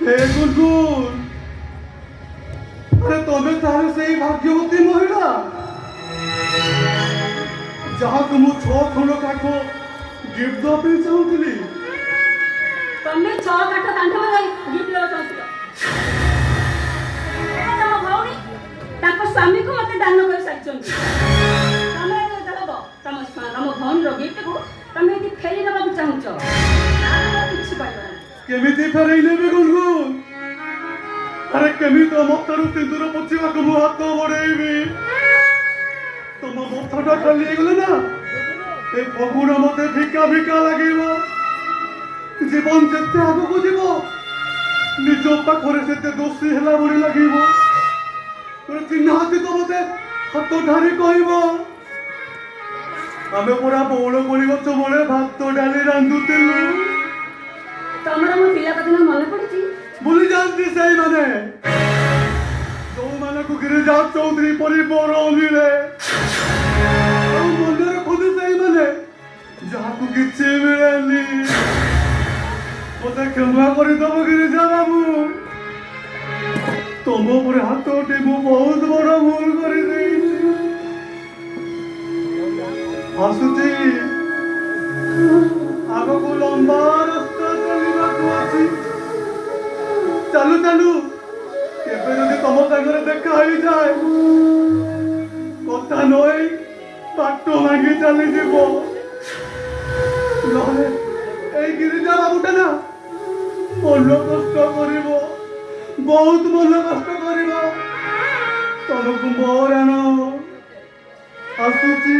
हे गुलगुल, अरे तुम्हें तारे से ही भाग्यवती महिला जहाँ तुम 6 खंड काठ गिफ्ट दवा पे चाहूली तुम्हें 6 काठ कांठ में गिफ्ट देवा चाहूल तम भौणी स्वामी को मत दान कर सारी तम भौणी गिफ्ट को तुम ये फेरी देवा चाहूच केमिति फेरई नेबे गुलगुल अरे केमिति मतरू सिंदूर पोछिबा को मु हाथ बढेबी तुम मथटा खाली गले ना ए फगुण मते फिका फिका लागिबो जीवन जेते आगो को जीवो निज पाखरे सेते दोषी हला बड़ी लागिबो तोर चिन्हाती तो मते हाथ ढारी कहबो आमे पूरा बौल कोली गछ मोले भात डाली रांधुतिलु तमरा मो पिला कथा मन पड़ची भूली जानती सही माने जो माने को गिरिजा चौधरी परिवार मिले और मंदिर खुद सही माने जहाँ को किसी मिलेनी मते क्षमा करी दब गिरिजा बाबू तुम ऊपर हाथ उठे मु बहुत बड़ा भूल करी देई हसुची आगो को लंबा रास्ता चलिबा को अछि चालू चालू केबे जदि तम संगे देखा हो जाए कथा नई बाटो भांगी चली जीव नहे এই गिरिजा बाबूटा ना मन कष्ट करिब बहुत मन कष्ट करिब तमको मोर आन आसुची